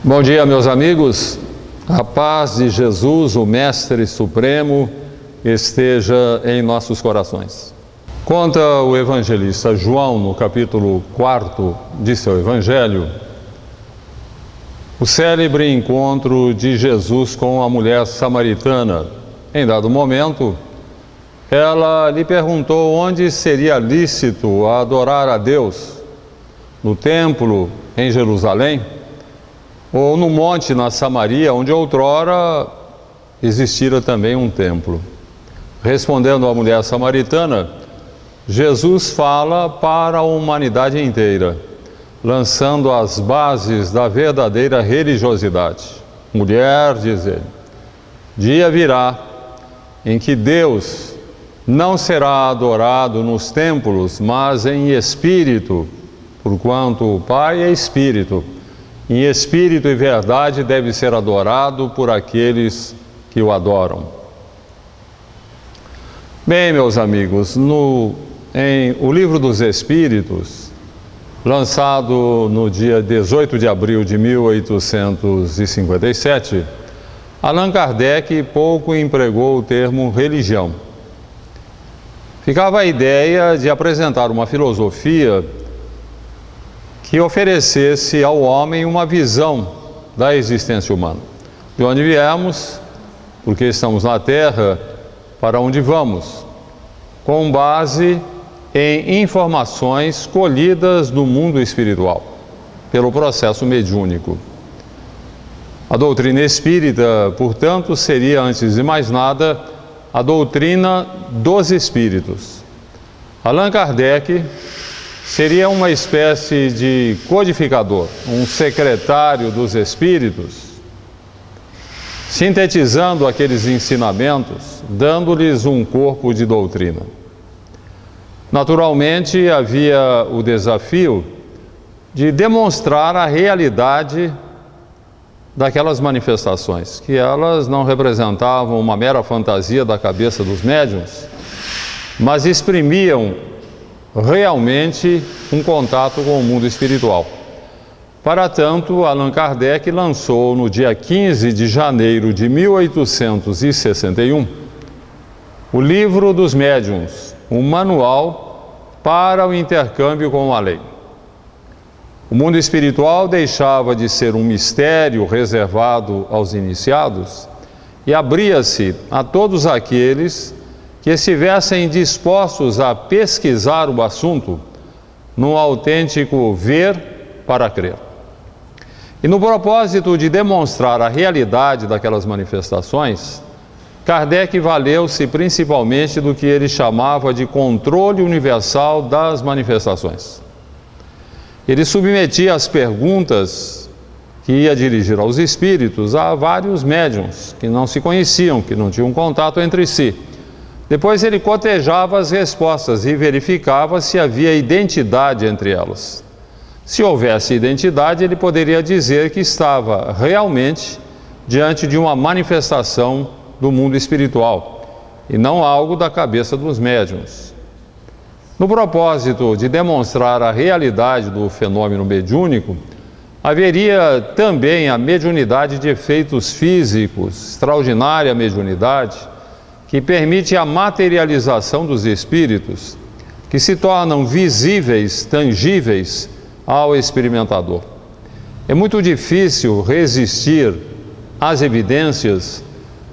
Bom dia, meus amigos. A paz de Jesus, o Mestre Supremo, esteja em nossos corações. Conta o evangelista João, no capítulo 4 de seu evangelho, o célebre encontro de Jesus com a mulher samaritana. Em dado momento, ela lhe perguntou onde seria lícito adorar a Deus, no templo em Jerusalém, ou no monte na Samaria, onde outrora existira também um templo. Respondendo à mulher samaritana, Jesus fala para a humanidade inteira, lançando as bases da verdadeira religiosidade. Mulher, diz ele, dia virá em que Deus não será adorado nos templos, mas em espírito, porquanto o Pai é espírito. Em espírito e verdade deve ser adorado por aqueles que o adoram. Bem, meus amigos, em o Livro dos Espíritos, lançado no dia 18 de abril de 1857, Allan Kardec pouco empregou o termo religião. Ficava a ideia de apresentar uma filosofia que oferecesse ao homem uma visão da existência humana. De onde viemos, porque estamos na Terra, para onde vamos, com base em informações colhidas do mundo espiritual, pelo processo mediúnico. A doutrina espírita, portanto, seria, antes de mais nada, a doutrina dos espíritos. Allan Kardec seria uma espécie de codificador, um secretário dos espíritos, sintetizando aqueles ensinamentos, dando-lhes um corpo de doutrina. Naturalmente, havia o desafio de demonstrar a realidade daquelas manifestações, que elas não representavam uma mera fantasia da cabeça dos médiuns, mas exprimiam realmente um contato com o mundo espiritual. Para tanto, Allan Kardec lançou no dia 15 de janeiro de 1861 o Livro dos Médiuns, um manual para o intercâmbio com a lei. O mundo espiritual deixava de ser um mistério reservado aos iniciados e abria-se a todos aqueles que estivessem dispostos a pesquisar o assunto num autêntico ver para crer. E no propósito de demonstrar a realidade daquelas manifestações, Kardec valeu-se principalmente do que ele chamava de controle universal das manifestações. Ele submetia as perguntas que ia dirigir aos espíritos a vários médiuns que não se conheciam, que não tinham contato entre si. Depois ele cotejava as respostas e verificava se havia identidade entre elas. Se houvesse identidade, ele poderia dizer que estava realmente diante de uma manifestação do mundo espiritual e não algo da cabeça dos médiuns. No propósito de demonstrar a realidade do fenômeno mediúnico, haveria também a mediunidade de efeitos físicos, extraordinária mediunidade, que permite a materialização dos espíritos, que se tornam visíveis, tangíveis ao experimentador. É muito difícil resistir às evidências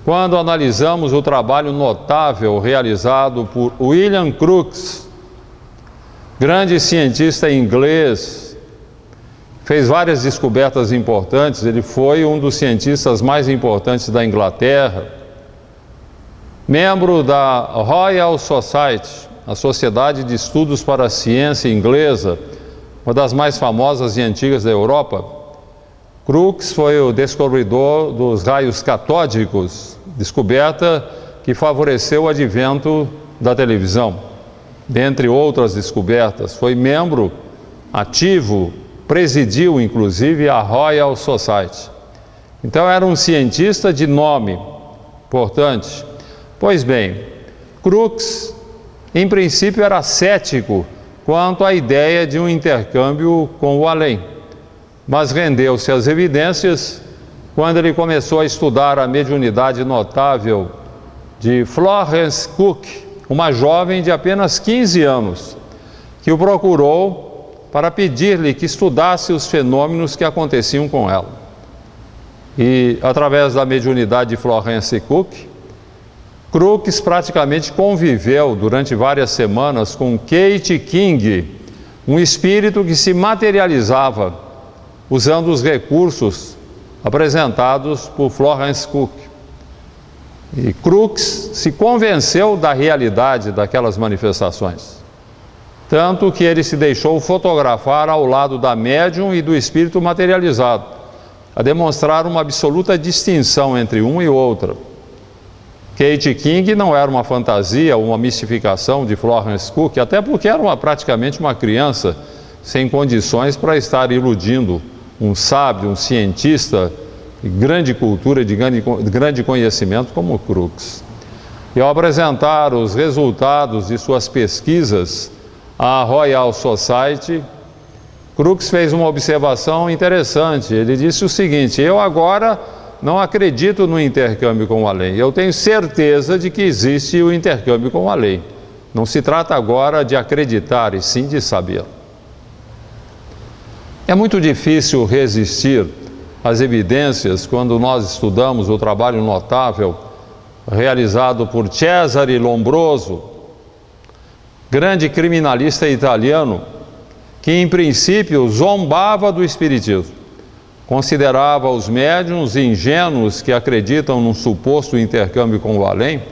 quando analisamos o trabalho notável realizado por William Crookes, grande cientista inglês, fez várias descobertas importantes. Ele foi um dos cientistas mais importantes da Inglaterra, membro da Royal Society, a Sociedade de Estudos para a Ciência inglesa, uma das mais famosas e antigas da Europa. Crookes foi o descobridor dos raios catódicos, descoberta que favoreceu o advento da televisão. Dentre outras descobertas, foi membro ativo, presidiu inclusive a Royal Society. Então era um cientista de nome importante. Pois bem, Crookes, em princípio, era cético quanto à ideia de um intercâmbio com o além. mas rendeu-se às evidências quando ele começou a estudar a mediunidade notável de Florence Cook, uma jovem de apenas 15 anos, que o procurou para pedir-lhe que estudasse os fenômenos que aconteciam com ela. E, através da mediunidade de Florence Cook, Crookes praticamente conviveu durante várias semanas com Kate King, um espírito que se materializava usando os recursos apresentados por Florence Cook. E Crookes se convenceu da realidade daquelas manifestações, tanto que ele se deixou fotografar ao lado da médium e do espírito materializado, a demonstrar uma absoluta distinção entre uma e outra. Kate King não era uma fantasia ou uma mistificação de Florence Cook, até porque era praticamente uma criança sem condições para estar iludindo um sábio, um cientista de grande cultura, de grande conhecimento como Crookes. E ao apresentar os resultados de suas pesquisas à Royal Society, Crookes fez uma observação interessante. Ele disse o seguinte: eu agora não acredito no intercâmbio com o além. Eu tenho certeza de que existe o intercâmbio com o além. Não se trata agora de acreditar, e sim de saber. É muito difícil resistir às evidências quando nós estudamos o trabalho notável realizado por Cesare Lombroso, grande criminalista italiano, que em princípio zombava do espiritismo. Considerava os médiuns ingênuos que acreditam num suposto intercâmbio com o além,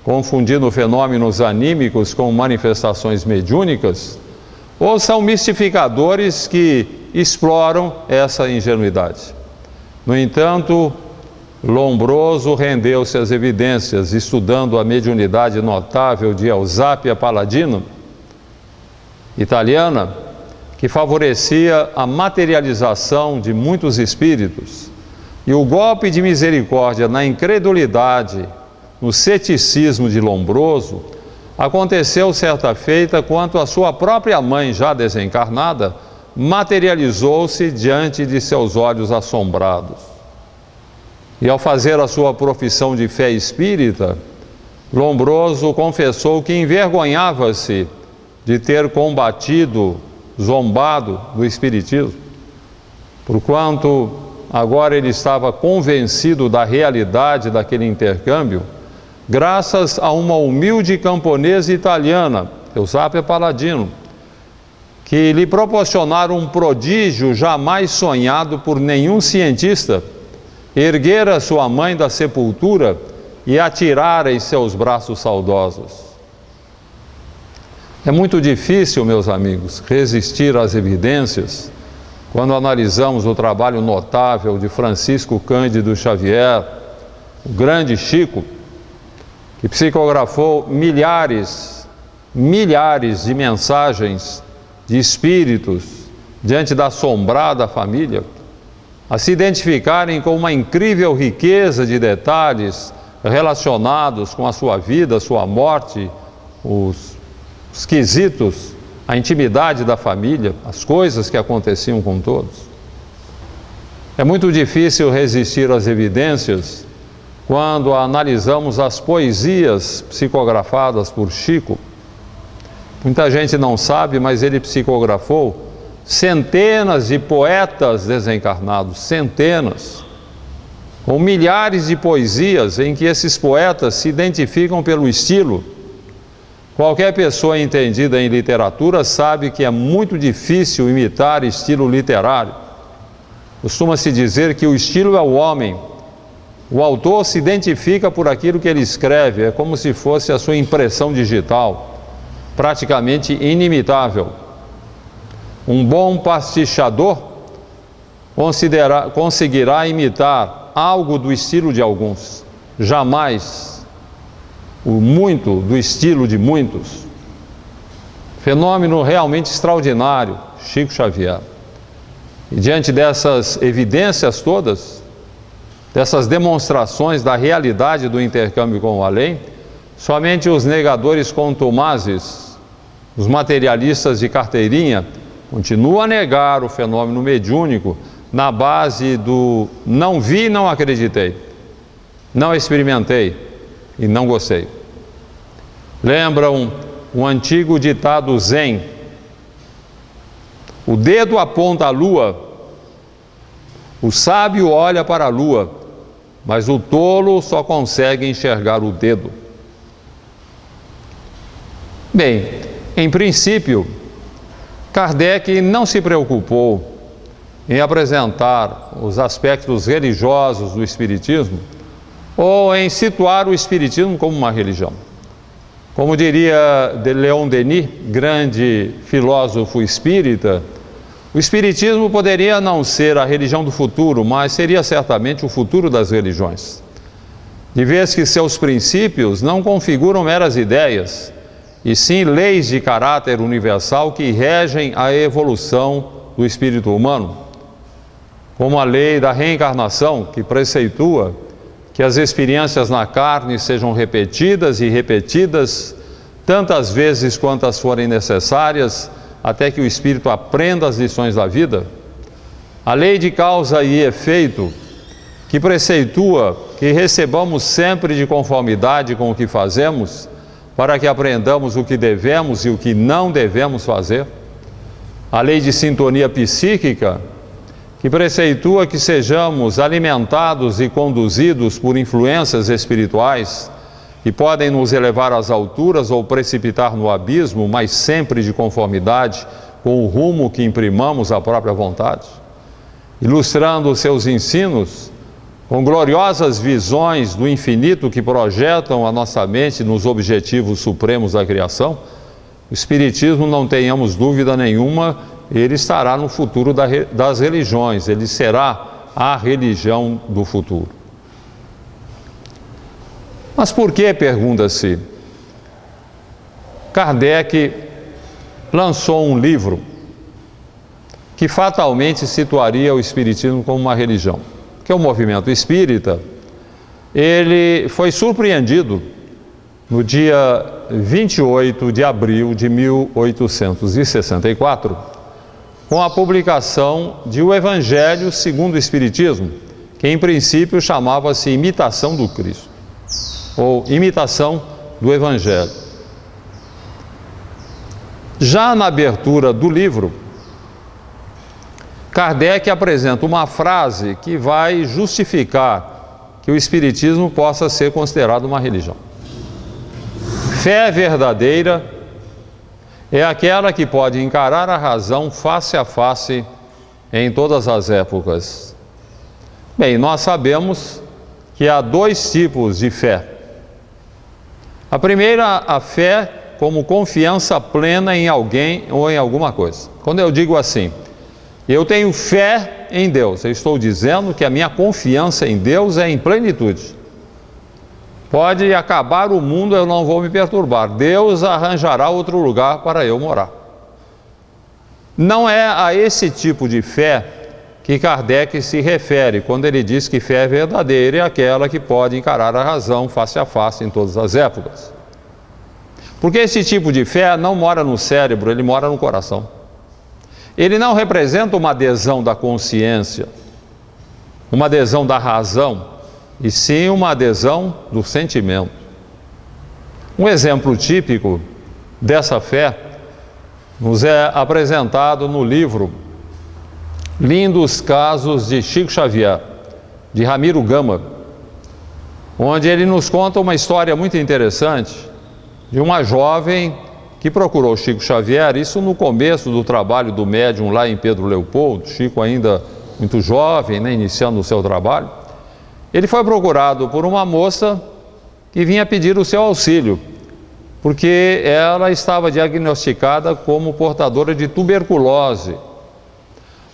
confundindo fenômenos anímicos com manifestações mediúnicas, ou são mistificadores que exploram essa ingenuidade. No entanto, Lombroso rendeu-se às evidências, estudando a mediunidade notável de Eusapia Palladino, italiana, que favorecia a materialização de muitos espíritos, e o golpe de misericórdia na incredulidade, no ceticismo de Lombroso, aconteceu certa feita quando a sua própria mãe, já desencarnada, materializou-se diante de seus olhos assombrados. E ao fazer a sua profissão de fé espírita, Lombroso confessou que envergonhava-se de ter zombado do espiritismo, porquanto agora ele estava convencido da realidade daquele intercâmbio, graças a uma humilde camponesa italiana, Eusapia Palladino, que lhe proporcionaram um prodígio jamais sonhado por nenhum cientista: erguera sua mãe da sepultura e atirara em seus braços saudosos. É muito difícil, meus amigos, resistir às evidências quando analisamos o trabalho notável de Francisco Cândido Xavier, o grande Chico, que psicografou milhares de mensagens de espíritos diante da assombrada família, a se identificarem com uma incrível riqueza de detalhes relacionados com a sua vida, a sua morte, os quesitos, a intimidade da família, as coisas que aconteciam com todos. É muito difícil resistir às evidências quando analisamos as poesias psicografadas por Chico. Muita gente não sabe, mas ele psicografou centenas de poetas desencarnados, centenas, com milhares de poesias em que esses poetas se identificam pelo estilo. Qualquer pessoa entendida em literatura sabe que é muito difícil imitar estilo literário. Costuma-se dizer que o estilo é o homem. O autor se identifica por aquilo que ele escreve, é como se fosse a sua impressão digital, praticamente inimitável. Um bom pastichador conseguirá imitar algo do estilo de alguns, jamais muito do estilo de muitos. Fenômeno realmente extraordinário, Chico Xavier. E diante dessas evidências todas, dessas demonstrações da realidade do intercâmbio com o além, somente os negadores contumazes, os materialistas de carteirinha, continuam a negar o fenômeno mediúnico, na base do não vi, não acreditei, não experimentei e não gostei. Lembram um antigo ditado zen: o dedo aponta a lua, o sábio olha para a lua, mas o tolo só consegue enxergar o dedo. Bem, em princípio, Kardec não se preocupou em apresentar os aspectos religiosos do Espiritismo ou em situar o Espiritismo como uma religião. Como diria Leon Denis, grande filósofo espírita, o Espiritismo poderia não ser a religião do futuro, mas seria certamente o futuro das religiões. De vez que seus princípios não configuram meras ideias, e sim leis de caráter universal que regem a evolução do espírito humano, como a lei da reencarnação, que preceitua que as experiências na carne sejam repetidas e repetidas tantas vezes quantas forem necessárias, até que o espírito aprenda as lições da vida. A lei de causa e efeito, que preceitua que recebamos sempre de conformidade com o que fazemos, para que aprendamos o que devemos e o que não devemos fazer. A lei de sintonia psíquica, que preceitua que sejamos alimentados e conduzidos por influências espirituais que podem nos elevar às alturas ou precipitar no abismo, mas sempre de conformidade com o rumo que imprimamos à própria vontade. Ilustrando seus ensinos com gloriosas visões do infinito que projetam a nossa mente nos objetivos supremos da criação, o Espiritismo, não tenhamos dúvida nenhuma, ele estará no futuro das religiões, ele será a religião do futuro. Mas por que, pergunta-se, Kardec lançou um livro que fatalmente situaria o Espiritismo como uma religião? Que é o movimento espírita. Ele foi surpreendido no dia 28 de abril de 1864 com a publicação de O Evangelho segundo o Espiritismo, que em princípio chamava-se Imitação do Cristo, ou Imitação do Evangelho. Já na abertura do livro, Kardec apresenta uma frase que vai justificar que o Espiritismo possa ser considerado uma religião. Fé verdadeira é aquela que pode encarar a razão face a face em todas as épocas. Bem, nós sabemos que há dois tipos de fé. A primeira, a fé como confiança plena em alguém ou em alguma coisa. Quando eu digo assim, eu tenho fé em Deus, eu estou dizendo que a minha confiança em Deus é em plenitude. Pode acabar o mundo, eu não vou me perturbar. Deus arranjará outro lugar para eu morar. Não é a esse tipo de fé que Kardec se refere quando ele diz que fé verdadeira é aquela que pode encarar a razão face a face em todas as épocas. Porque esse tipo de fé não mora no cérebro, ele mora no coração. Ele não representa uma adesão da consciência, uma adesão da razão, e sim uma adesão do sentimento. Um exemplo típico dessa fé nos é apresentado no livro Lindos Casos de Chico Xavier, de Ramiro Gama, onde ele nos conta uma história muito interessante de uma jovem que procurou Chico Xavier, isso no começo do trabalho do médium lá em Pedro Leopoldo, Chico ainda muito jovem, iniciando o seu trabalho. Ele foi procurado por uma moça que vinha pedir o seu auxílio, porque ela estava diagnosticada como portadora de tuberculose.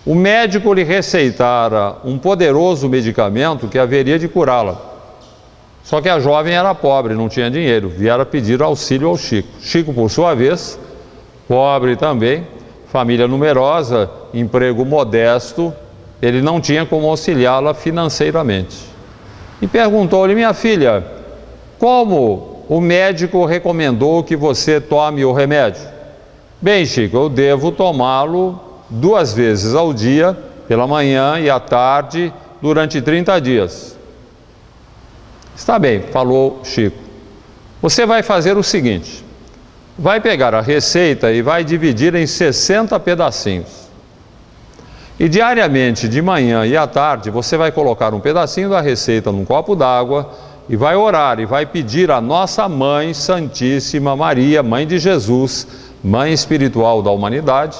O médico lhe receitara um poderoso medicamento que haveria de curá-la. Só que a jovem era pobre, não tinha dinheiro, viera pedir auxílio ao Chico. Chico, por sua vez, pobre também, família numerosa, emprego modesto, ele não tinha como auxiliá-la financeiramente. E perguntou-lhe: minha filha, como o médico recomendou que você tome o remédio? Bem, Chico, eu devo tomá-lo 2 vezes ao dia pela manhã e à tarde, durante 30 dias. Está bem, falou Chico. Você vai fazer o seguinte, vai pegar a receita e vai dividir em 60 pedacinhos. E diariamente, de manhã e à tarde, você vai colocar um pedacinho da receita num copo d'água e vai orar e vai pedir à nossa Mãe Santíssima Maria, Mãe de Jesus, Mãe espiritual da humanidade,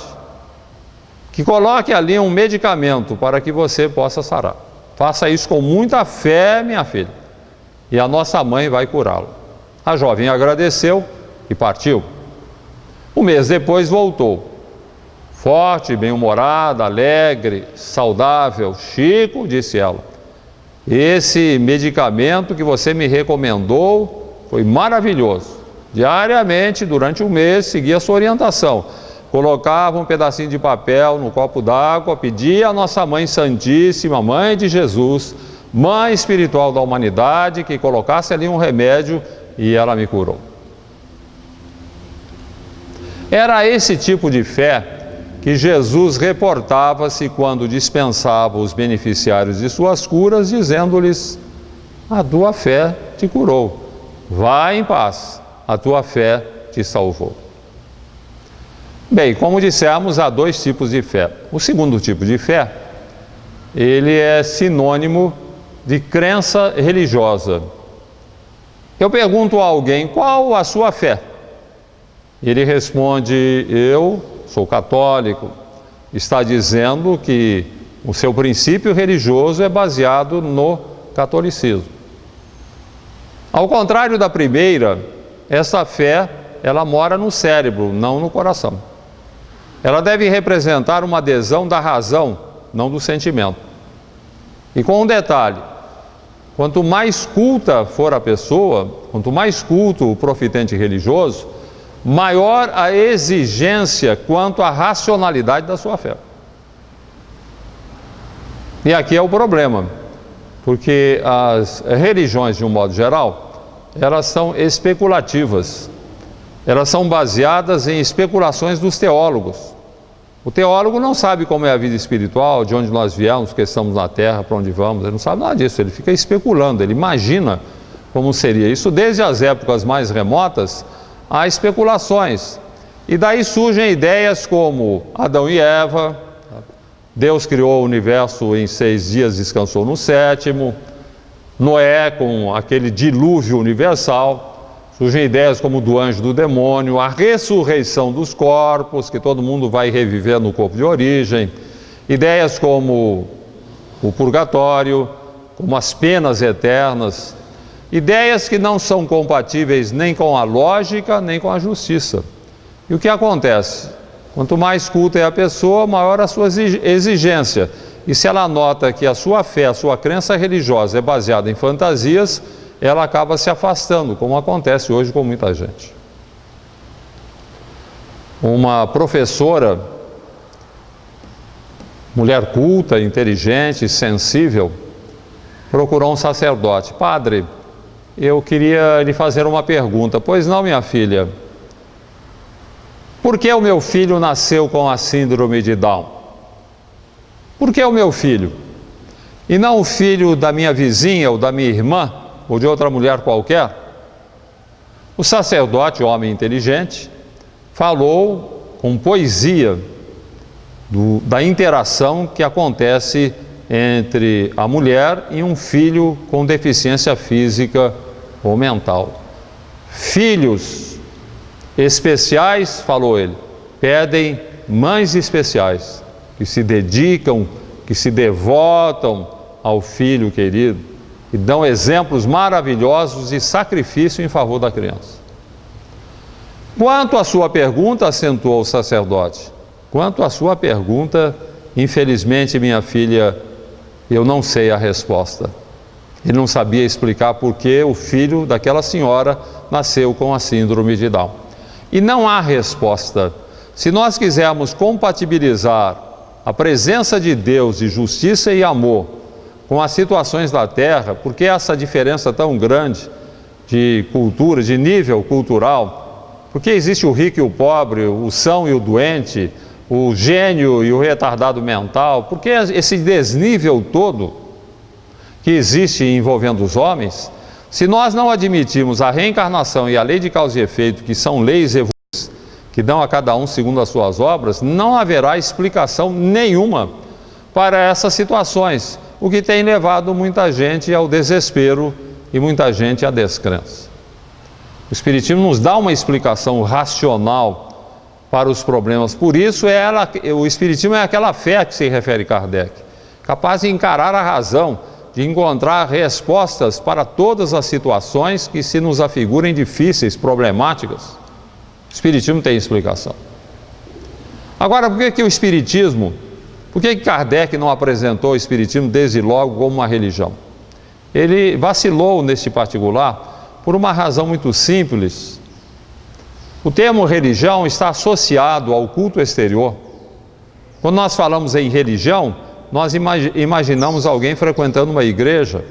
que coloque ali um medicamento para que você possa sarar. Faça isso com muita fé, minha filha, e a nossa mãe vai curá-lo. A jovem agradeceu e partiu. Um mês depois voltou. Forte, bem-humorada, alegre, saudável. Chico, disse ela, esse medicamento que você me recomendou foi maravilhoso. Diariamente, durante um mês, seguia a sua orientação. Colocava um pedacinho de papel no copo d'água, pedia à nossa Mãe Santíssima, Mãe de Jesus, Mãe espiritual da humanidade, que colocasse ali um remédio e ela me curou. Era esse tipo de fé que Jesus reportava-se quando dispensava os beneficiários de suas curas, dizendo-lhes, a tua fé te curou, vai em paz, a tua fé te salvou. Bem, como dissemos, há dois tipos de fé. O segundo tipo de fé, ele é sinônimo de crença religiosa. Eu pergunto a alguém, qual a sua fé? Ele responde, eu sou católico. Está dizendo que o seu princípio religioso é baseado no catolicismo. Ao contrário da primeira, essa fé, ela mora no cérebro, não no coração. Ela deve representar uma adesão da razão, não do sentimento. E com um detalhe, quanto mais culta for a pessoa, quanto mais culto o profitente religioso, maior a exigência quanto à racionalidade da sua fé. E aqui é o problema, porque as religiões, de um modo geral, elas são especulativas. Elas são baseadas em especulações dos teólogos. O teólogo não sabe como é a vida espiritual, de onde nós viemos, que estamos na Terra, para onde vamos, ele não sabe nada disso, ele fica especulando, ele imagina como seria. Isso desde as épocas mais remotas, há especulações. E daí surgem ideias como Adão e Eva, Deus criou o universo em 6 dias, descansou no 7º, Noé com aquele dilúvio universal. Surgem ideias como do anjo e do demônio, a ressurreição dos corpos, que todo mundo vai reviver no corpo de origem. Ideias como o purgatório, como as penas eternas. Ideias que não são compatíveis nem com a lógica, nem com a justiça. E o que acontece? Quanto mais culta é a pessoa, maior a sua exigência. E se ela nota que a sua fé, a sua crença religiosa é baseada em fantasias, ela acaba se afastando, como acontece hoje com muita gente. Uma professora, mulher culta, inteligente, sensível, procurou um sacerdote. Padre, eu queria lhe fazer uma pergunta. Pois não, minha filha? Por que o meu filho nasceu com a síndrome de Down? Por que o meu filho? E não o filho da minha vizinha ou da minha irmã? Ou de outra mulher qualquer? O sacerdote, homem inteligente, falou com poesia da interação que acontece entre a mulher e um filho com deficiência física ou mental. Filhos especiais, falou ele, pedem mães especiais, que se dedicam, que se devotam ao filho querido, e dão exemplos maravilhosos de sacrifício em favor da criança. Quanto à sua pergunta, acentuou o sacerdote, quanto à sua pergunta, infelizmente, minha filha, eu não sei a resposta. Ele não sabia explicar por que o filho daquela senhora nasceu com a síndrome de Down. E não há resposta. Se nós quisermos compatibilizar a presença de Deus de justiça e amor com as situações da Terra, por que essa diferença tão grande de cultura, de nível cultural? Porque existe o rico e o pobre, o são e o doente, o gênio e o retardado mental, por que esse desnível todo que existe envolvendo os homens? Se nós não admitirmos a reencarnação e a lei de causa e efeito, que são leis evolutivas, que dão a cada um segundo as suas obras, não haverá explicação nenhuma para essas situações, o que tem levado muita gente ao desespero e muita gente à descrença. O Espiritismo nos dá uma explicação racional para os problemas. Por isso, o Espiritismo é aquela fé a que se refere Kardec, capaz de encarar a razão, de encontrar respostas para todas as situações que se nos afigurem difíceis, problemáticas. O Espiritismo tem explicação. Agora, por que Kardec não apresentou o Espiritismo desde logo como uma religião? Ele vacilou neste particular por uma razão muito simples. O termo religião está associado ao culto exterior. Quando nós falamos em religião, nós imaginamos alguém frequentando uma igreja,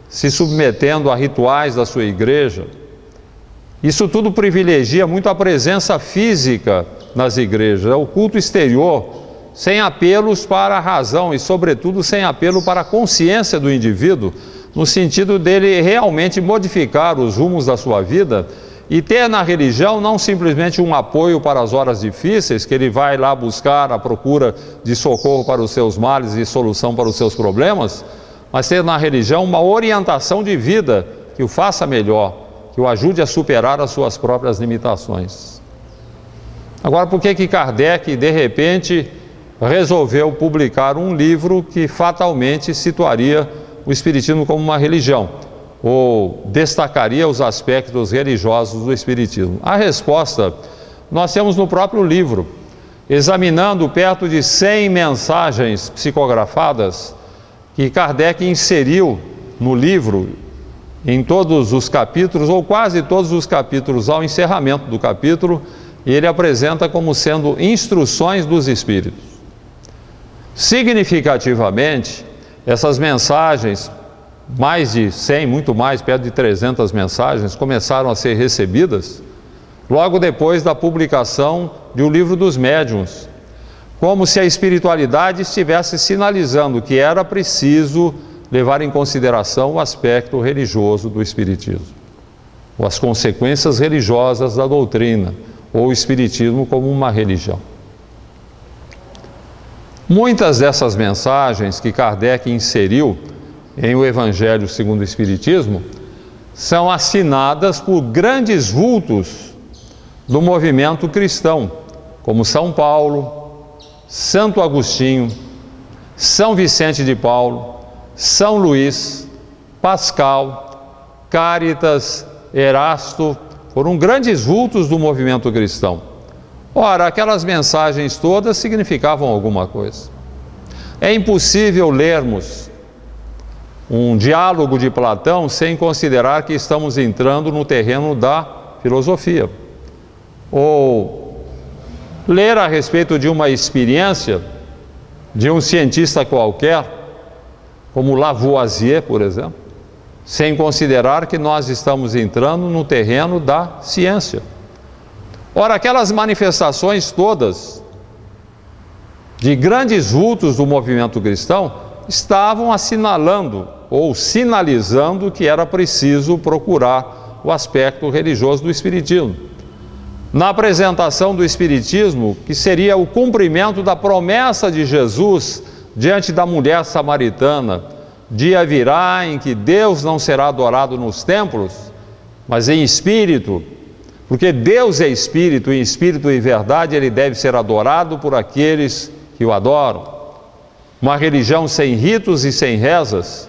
se submetendo a rituais da sua igreja. Isso tudo privilegia muito a presença física nas igrejas, é o culto exterior, sem apelos para a razão e, sobretudo, sem apelo para a consciência do indivíduo, no sentido dele realmente modificar os rumos da sua vida e ter na religião não simplesmente um apoio para as horas difíceis, que ele vai lá buscar a procura de socorro para os seus males e solução para os seus problemas, mas ter na religião uma orientação de vida que o faça melhor, que o ajude a superar as suas próprias limitações. Agora, por que Kardec, de repente, resolveu publicar um livro que fatalmente situaria o Espiritismo como uma religião, ou destacaria os aspectos religiosos do Espiritismo? A resposta nós temos no próprio livro. Examinando perto de 100 mensagens psicografadas que Kardec inseriu no livro, em todos os capítulos, ou quase todos os capítulos, ao encerramento do capítulo, ele apresenta como sendo instruções dos Espíritos. Significativamente, essas mensagens, mais de 100, muito mais, perto de 300 mensagens, começaram a ser recebidas logo depois da publicação de O Livro dos Médiuns, como se a espiritualidade estivesse sinalizando que era preciso levar em consideração o aspecto religioso do Espiritismo, ou as consequências religiosas da doutrina, ou o Espiritismo como uma religião. Muitas dessas mensagens que Kardec inseriu em O Evangelho segundo o Espiritismo são assinadas por grandes vultos do movimento cristão, como São Paulo, Santo Agostinho, São Vicente de Paulo, São Luís, Pascal, Cáritas, Erasto, foram grandes vultos do movimento cristão. Ora, aquelas mensagens todas significavam alguma coisa. É impossível lermos um diálogo de Platão sem considerar que estamos entrando no terreno da filosofia. Ou ler a respeito de uma experiência de um cientista qualquer, como Lavoisier, por exemplo, sem considerar que nós estamos entrando no terreno da ciência. Ora, aquelas manifestações todas de grandes vultos do movimento cristão estavam assinalando ou sinalizando que era preciso procurar o aspecto religioso do Espiritismo. Na apresentação do Espiritismo, que seria o cumprimento da promessa de Jesus diante da mulher samaritana, dia virá em que Deus não será adorado nos templos, mas em espírito, porque Deus é espírito, e em espírito e verdade ele deve ser adorado por aqueles que o adoram. Uma religião sem ritos e sem rezas,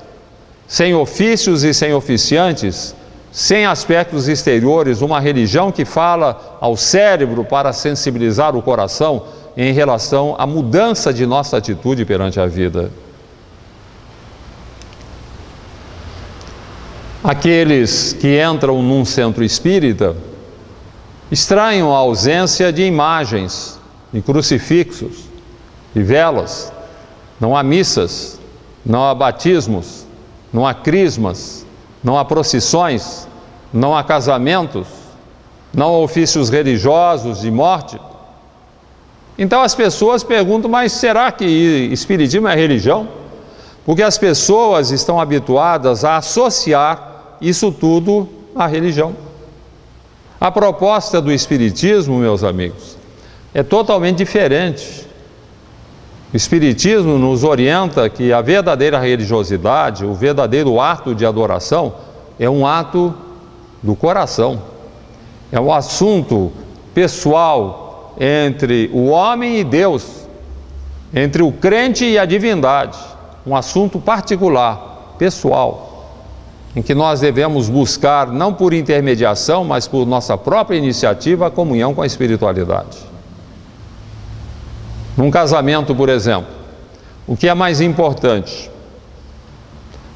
sem ofícios e sem oficiantes, sem aspectos exteriores, uma religião que fala ao cérebro para sensibilizar o coração em relação à mudança de nossa atitude perante a vida. Aqueles que entram num centro espírita estranham a ausência de imagens, de crucifixos, de velas. Não há missas, não há batismos, não há crismas, não há procissões, não há casamentos, não há ofícios religiosos de morte. Então as pessoas perguntam, mas será que espiritismo é religião? Porque as pessoas estão habituadas a associar isso tudo à religião. A proposta do espiritismo, meus amigos, é totalmente diferente. O espiritismo nos orienta que a verdadeira religiosidade, o verdadeiro ato de adoração, é um ato do coração. É um assunto pessoal entre o homem e Deus, entre o crente e a divindade. Um assunto particular, pessoal, em que nós devemos buscar, não por intermediação, mas por nossa própria iniciativa, a comunhão com a espiritualidade. Num casamento, por exemplo, o que é mais importante?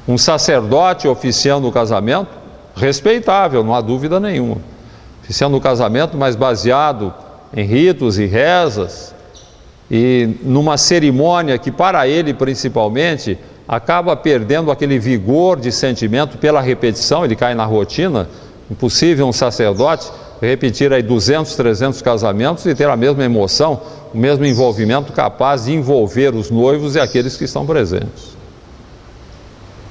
Um sacerdote oficiando o casamento? Respeitável, não há dúvida nenhuma. Oficiando o casamento, mas baseado em ritos e rezas, e numa cerimônia que para ele principalmente acaba perdendo aquele vigor de sentimento pela repetição, ele cai na rotina. Impossível um sacerdote repetir aí 200, 300 casamentos e ter a mesma emoção, o mesmo envolvimento capaz de envolver os noivos e aqueles que estão presentes.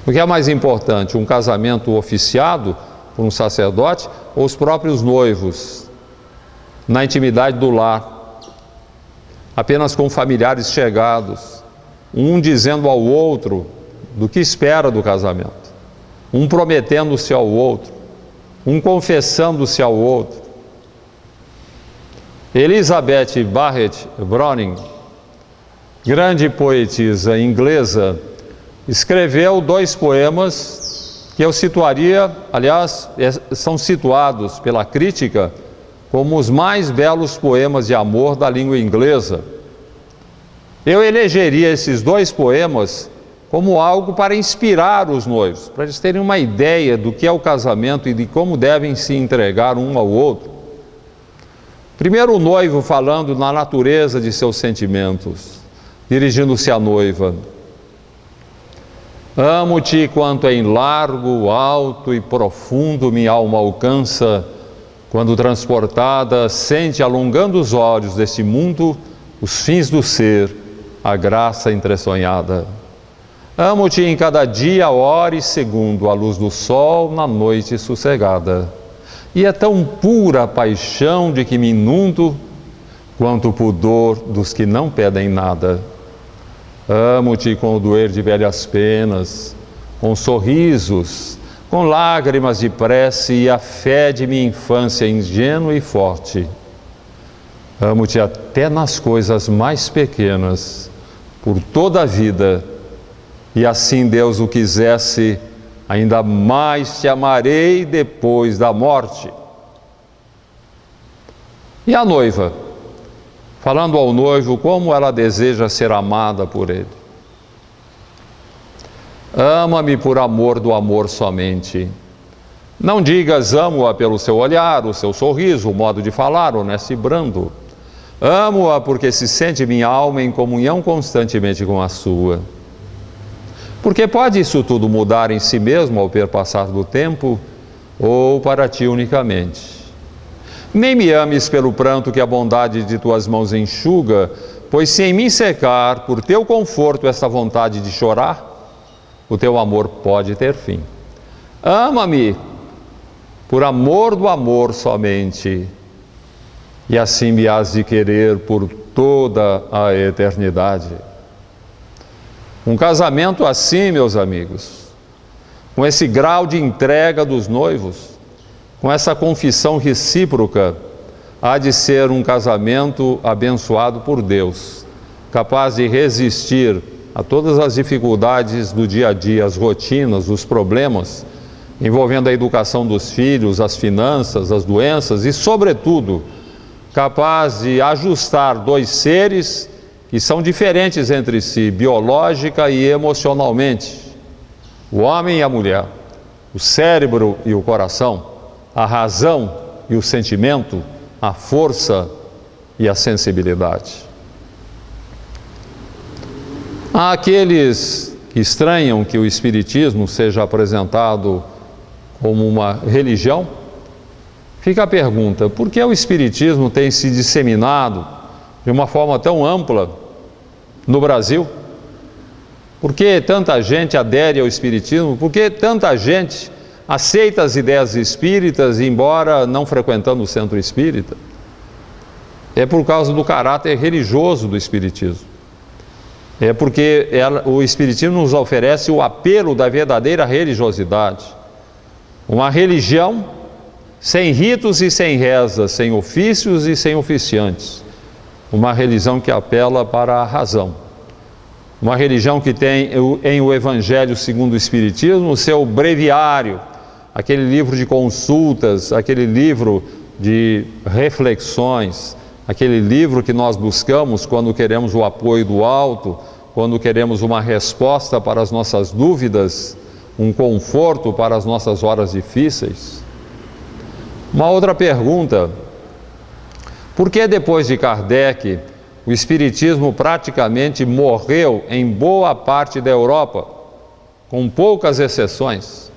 O que é mais importante, um casamento oficiado por um sacerdote ou os próprios noivos, na intimidade do lar, apenas com familiares chegados, um dizendo ao outro do que espera do casamento, um prometendo-se ao outro, um confessando-se ao outro. Elizabeth Barrett Browning, grande poetisa inglesa, escreveu 2 poemas que eu situaria, aliás, são situados pela crítica como os mais belos poemas de amor da língua inglesa. Eu elegeria esses 2 poemas como algo para inspirar os noivos, para eles terem uma ideia do que é o casamento e de como devem se entregar um ao outro. Primeiro, o noivo falando na natureza de seus sentimentos, dirigindo-se à noiva. Amo-te quanto em largo, alto e profundo minha alma alcança, quando transportada, sente alongando os olhos deste mundo os fins do ser, a graça entresonhada. Amo-te em cada dia, hora e segundo, a luz do sol na noite sossegada. E é tão pura a paixão de que me inundo, quanto o pudor dos que não pedem nada. Amo-te com o doer de velhas penas, com sorrisos, com lágrimas de prece e a fé de minha infância ingênua e forte. Amo-te até nas coisas mais pequenas, por toda a vida, e assim Deus o quisesse, ainda mais te amarei depois da morte. E a noiva, falando ao noivo como ela deseja ser amada por ele. Ama-me por amor do amor somente. Não digas amo-a pelo seu olhar, o seu sorriso, o modo de falar, honesto e brando. Amo-a porque se sente minha alma em comunhão constantemente com a sua. Porque pode isso tudo mudar em si mesmo ao perpassar do tempo, ou para ti unicamente. Nem me ames pelo pranto que a bondade de tuas mãos enxuga, pois se em mim secar, por teu conforto, esta vontade de chorar, o teu amor pode ter fim. Ama-me por amor do amor somente, e assim me has de querer por toda a eternidade. Um casamento assim, meus amigos, com esse grau de entrega dos noivos, com essa confissão recíproca, há de ser um casamento abençoado por Deus, capaz de resistir a todas as dificuldades do dia a dia, as rotinas, os problemas, envolvendo a educação dos filhos, as finanças, as doenças e, sobretudo, capaz de ajustar 2 seres que são diferentes entre si, biológica e emocionalmente, o homem e a mulher, o cérebro e o coração, a razão e o sentimento, a força e a sensibilidade. Há aqueles que estranham que o Espiritismo seja apresentado como uma religião. Fica a pergunta, por que o Espiritismo tem se disseminado de uma forma tão ampla no Brasil? Por que tanta gente adere ao Espiritismo? Por que tanta gente aceita as ideias espíritas, embora não frequentando o centro espírita? É por causa do caráter religioso do Espiritismo. É porque o Espiritismo nos oferece o apelo da verdadeira religiosidade. Uma religião sem ritos e sem rezas, sem ofícios e sem oficiantes. Uma religião que apela para a razão. Uma religião que tem em o Evangelho segundo o Espiritismo o seu breviário, aquele livro de consultas, aquele livro de reflexões, aquele livro que nós buscamos quando queremos o apoio do alto, quando queremos uma resposta para as nossas dúvidas, um conforto para as nossas horas difíceis. Uma outra pergunta: por que depois de Kardec o Espiritismo praticamente morreu em boa parte da Europa, com poucas exceções?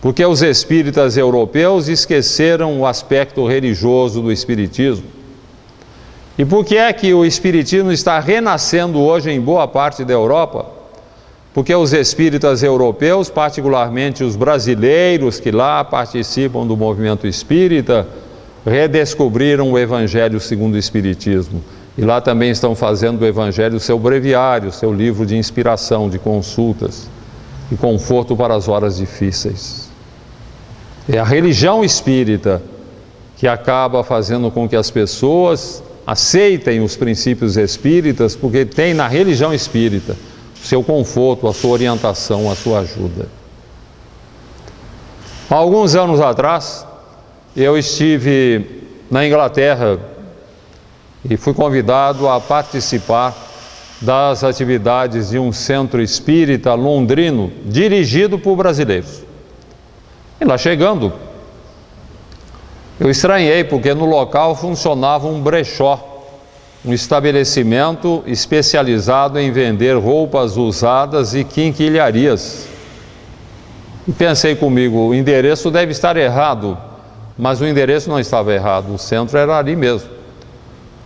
Porque os espíritas europeus esqueceram o aspecto religioso do Espiritismo. E por que é que o Espiritismo está renascendo hoje em boa parte da Europa? Porque os espíritas europeus, particularmente os brasileiros que lá participam do movimento espírita, redescobriram o Evangelho segundo o Espiritismo. E lá também estão fazendo do Evangelho seu breviário, seu livro de inspiração, de consultas e conforto para as horas difíceis. É a religião espírita que acaba fazendo com que as pessoas aceitem os princípios espíritas, porque tem na religião espírita o seu conforto, a sua orientação, a sua ajuda. Há alguns anos atrás, eu estive na Inglaterra e fui convidado a participar das atividades de um centro espírita londrino, dirigido por brasileiros. E lá chegando, eu estranhei, porque no local funcionava um brechó, um estabelecimento especializado em vender roupas usadas e quinquilharias. E pensei comigo, o endereço deve estar errado, mas o endereço não estava errado, o centro era ali mesmo.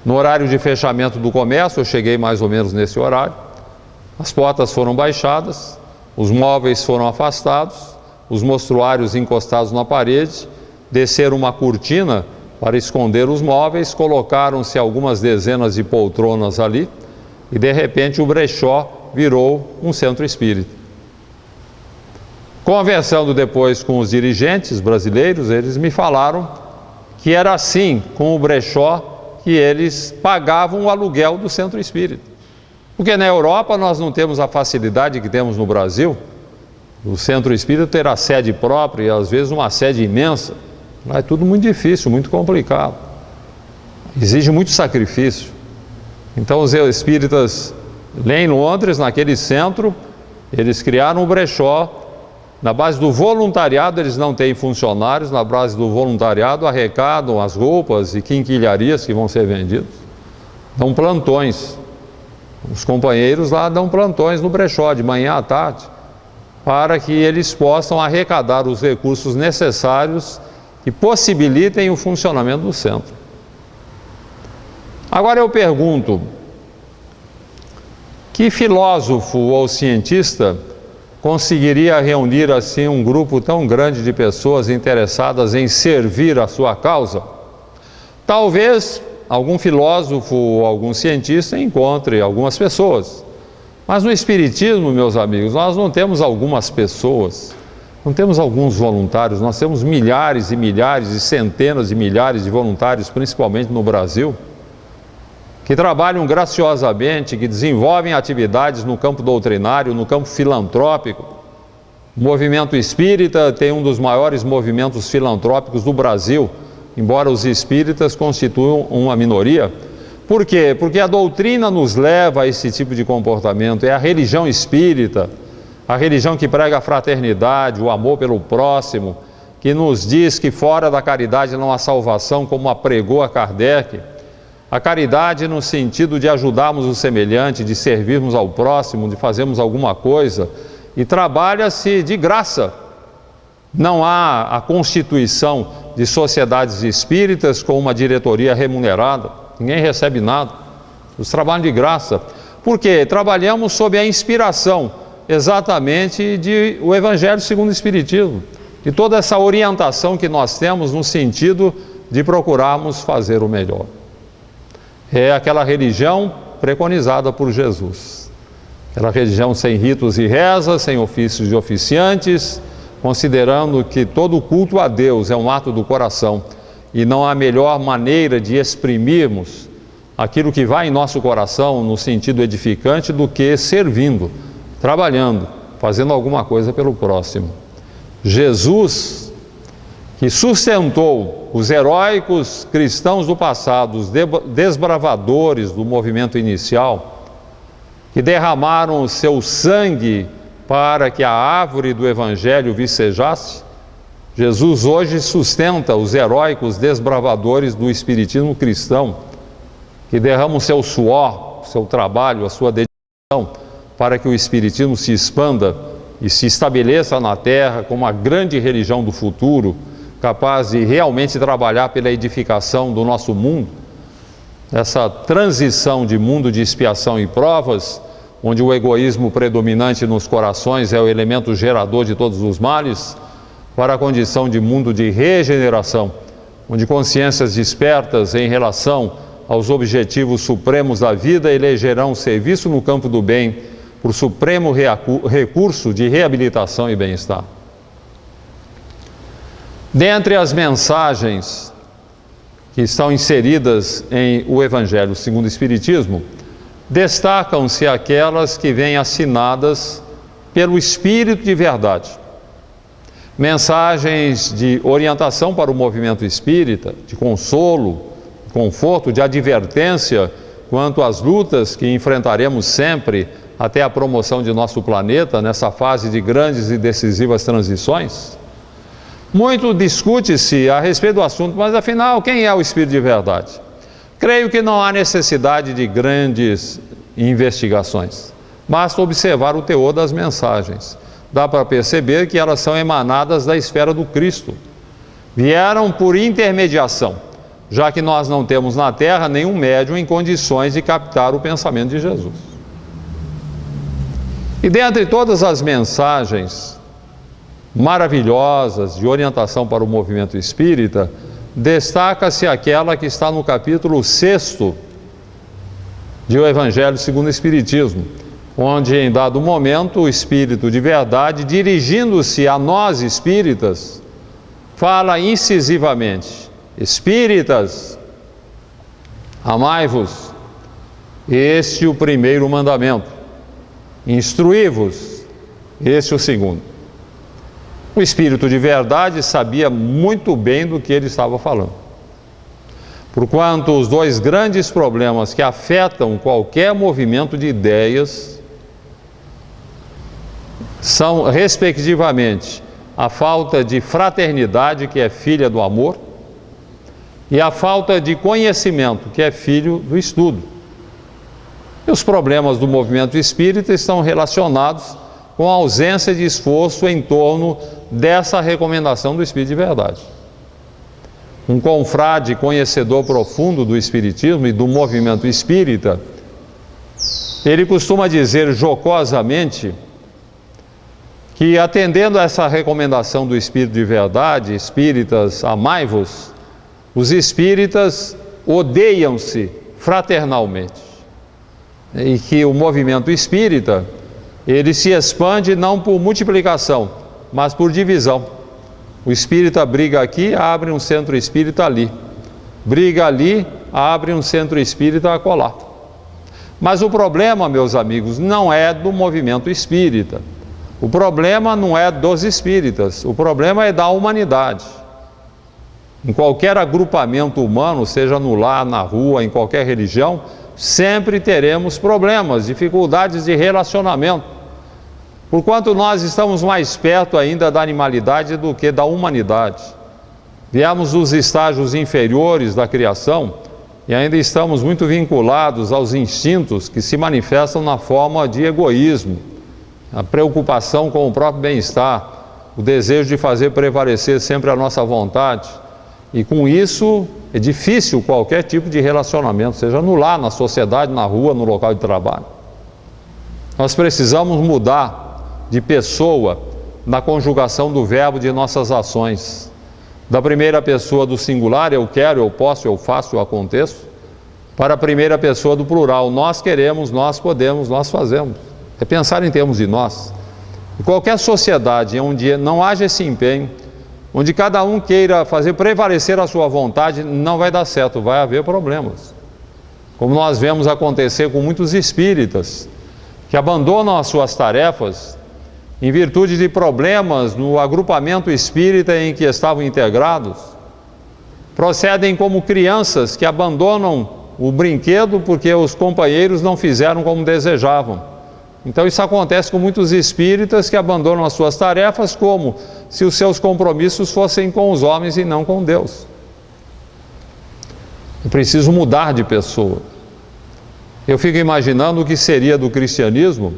No horário de fechamento do comércio, eu cheguei mais ou menos nesse horário, as portas foram baixadas, os móveis foram afastados, os mostruários encostados na parede, desceram uma cortina para esconder os móveis, colocaram-se algumas dezenas de poltronas ali e de repente o brechó virou um centro espírita. Conversando depois com os dirigentes brasileiros, eles me falaram que era assim com o brechó que eles pagavam o aluguel do centro espírita. Porque na Europa nós não temos a facilidade que temos no Brasil. O centro espírita terá sede própria e às vezes uma sede imensa. Lá é tudo muito difícil, muito complicado. Exige muito sacrifício. Então os espíritas, lá em Londres, naquele centro, eles criaram um brechó. Na base do voluntariado, eles não têm funcionários, na base do voluntariado arrecadam as roupas e quinquilharias que vão ser vendidas. Dão plantões. Os companheiros lá dão plantões no brechó, de manhã à tarde, para que eles possam arrecadar os recursos necessários que possibilitem o funcionamento do centro. Agora eu pergunto, que filósofo ou cientista conseguiria reunir assim um grupo tão grande de pessoas interessadas em servir a sua causa? Talvez algum filósofo ou algum cientista encontre algumas pessoas. Mas no Espiritismo, meus amigos, nós não temos algumas pessoas, não temos alguns voluntários, nós temos milhares e milhares e centenas de milhares de voluntários, principalmente no Brasil, que trabalham graciosamente, que desenvolvem atividades no campo doutrinário, no campo filantrópico. O movimento espírita tem um dos maiores movimentos filantrópicos do Brasil, embora os espíritas constituam uma minoria. Por quê? Porque a doutrina nos leva a esse tipo de comportamento. É a religião espírita, a religião que prega a fraternidade, o amor pelo próximo, que nos diz que fora da caridade não há salvação, como a pregou a Kardec. A caridade no sentido de ajudarmos o semelhante, de servirmos ao próximo, de fazermos alguma coisa, e trabalha-se de graça. Não há a constituição de sociedades espíritas com uma diretoria remunerada, ninguém recebe nada. Os trabalham de graça. Por quê? Trabalhamos sob a inspiração exatamente do Evangelho segundo o Espiritismo, de toda essa orientação que nós temos no sentido de procurarmos fazer o melhor. É aquela religião preconizada por Jesus. Aquela religião sem ritos e rezas, sem ofícios de oficiantes, considerando que todo culto a Deus é um ato do coração e não há melhor maneira de exprimirmos aquilo que vai em nosso coração no sentido edificante do que servindo, trabalhando, fazendo alguma coisa pelo próximo. Jesus, que sustentou os heróicos cristãos do passado, os desbravadores do movimento inicial, que derramaram o seu sangue para que a árvore do Evangelho vicejasse, Jesus hoje sustenta os heróicos desbravadores do espiritismo cristão, que derramam o seu suor, o seu trabalho, a sua dedicação, para que o espiritismo se expanda e se estabeleça na Terra como uma grande religião do futuro, capaz de realmente trabalhar pela edificação do nosso mundo, essa transição de mundo de expiação e provas, onde o egoísmo predominante nos corações é o elemento gerador de todos os males, para a condição de mundo de regeneração, onde consciências despertas em relação aos objetivos supremos da vida elegerão o serviço no campo do bem por supremo recurso de reabilitação e bem-estar. Dentre as mensagens que estão inseridas em o Evangelho segundo o Espiritismo, destacam-se aquelas que vêm assinadas pelo Espírito de verdade. Mensagens de orientação para o movimento espírita, de consolo, de conforto, de advertência quanto às lutas que enfrentaremos sempre até a promoção de nosso planeta nessa fase de grandes e decisivas transições. Muito discute-se a respeito do assunto, mas afinal, quem é o Espírito de verdade? Creio que não há necessidade de grandes investigações. Basta observar o teor das mensagens. Dá para perceber que elas são emanadas da esfera do Cristo. Vieram por intermediação, já que nós não temos na Terra nenhum médium em condições de captar o pensamento de Jesus. E dentre todas as mensagens maravilhosas de orientação para o movimento espírita, destaca-se aquela que está no capítulo 6 de O Evangelho segundo o Espiritismo, onde em dado momento o Espírito de verdade, dirigindo-se a nós espíritas, fala incisivamente: espíritas, amai-vos, este o primeiro mandamento, instruí-vos, este o segundo. O Espírito de verdade sabia muito bem do que ele estava falando. Porquanto os dois grandes problemas que afetam qualquer movimento de ideias são, respectivamente, a falta de fraternidade, que é filha do amor, e a falta de conhecimento, que é filho do estudo. E os problemas do movimento espírita estão relacionados com a ausência de esforço em torno dessa recomendação do Espírito de verdade. Um confrade conhecedor profundo do Espiritismo e do movimento espírita, ele costuma dizer jocosamente que, atendendo a essa recomendação do Espírito de verdade, espíritas, amai-vos, os espíritas odeiam-se fraternalmente. E que o movimento espírita, ele se expande não por multiplicação, mas por divisão. O espírita briga aqui, abre um centro espírita ali. Briga ali, abre um centro espírita acolá. Mas o problema, meus amigos, não é do movimento espírita. O problema não é dos espíritas. O problema é da humanidade. Em qualquer agrupamento humano, seja no lar, na rua, em qualquer religião, sempre teremos problemas, dificuldades de relacionamento. Porquanto nós estamos mais perto ainda da animalidade do que da humanidade. Viemos dos estágios inferiores da criação e ainda estamos muito vinculados aos instintos que se manifestam na forma de egoísmo, a preocupação com o próprio bem-estar, o desejo de fazer prevalecer sempre a nossa vontade. E com isso É difícil qualquer tipo de relacionamento, seja no lar, na sociedade, na rua, no local de trabalho. Nós precisamos mudar de pessoa na conjugação do verbo de nossas ações. Da primeira pessoa do singular, eu quero, eu posso, eu faço, eu aconteço, para a primeira pessoa do plural, nós queremos, nós podemos, nós fazemos. É pensar em termos de nós. E qualquer sociedade onde não haja esse empenho, onde cada um queira fazer prevalecer a sua vontade, não vai dar certo, vai haver problemas. Como nós vemos acontecer com muitos espíritas, que abandonam as suas tarefas em virtude de problemas no agrupamento espírita em que estavam integrados, procedem como crianças que abandonam o brinquedo porque os companheiros não fizeram como desejavam. Então isso acontece com muitos espíritas que abandonam as suas tarefas como se os seus compromissos fossem com os homens e não com Deus. É preciso mudar de pessoa. Eu fico imaginando o que seria do cristianismo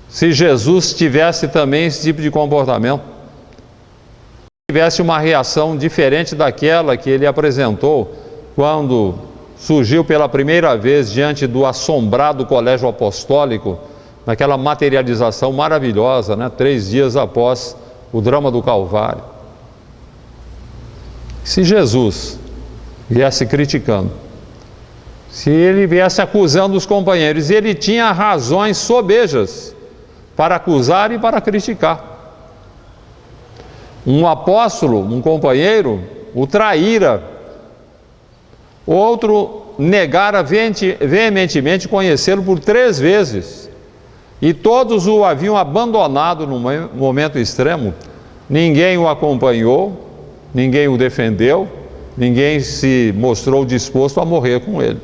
se Jesus tivesse também esse tipo de comportamento, tivesse uma reação diferente daquela que ele apresentou quando surgiu pela primeira vez diante do assombrado colégio apostólico, naquela materialização maravilhosa, 3 dias após o drama do Calvário. Se Jesus viesse criticando, se ele viesse acusando os companheiros, e ele tinha razões sobejas para acusar e para criticar. Um apóstolo, um companheiro, o traíra, outro negara veementemente conhecê-lo por 3 vezes, e todos o haviam abandonado no momento extremo. Ninguém o acompanhou, ninguém o defendeu, ninguém se mostrou disposto a morrer com ele.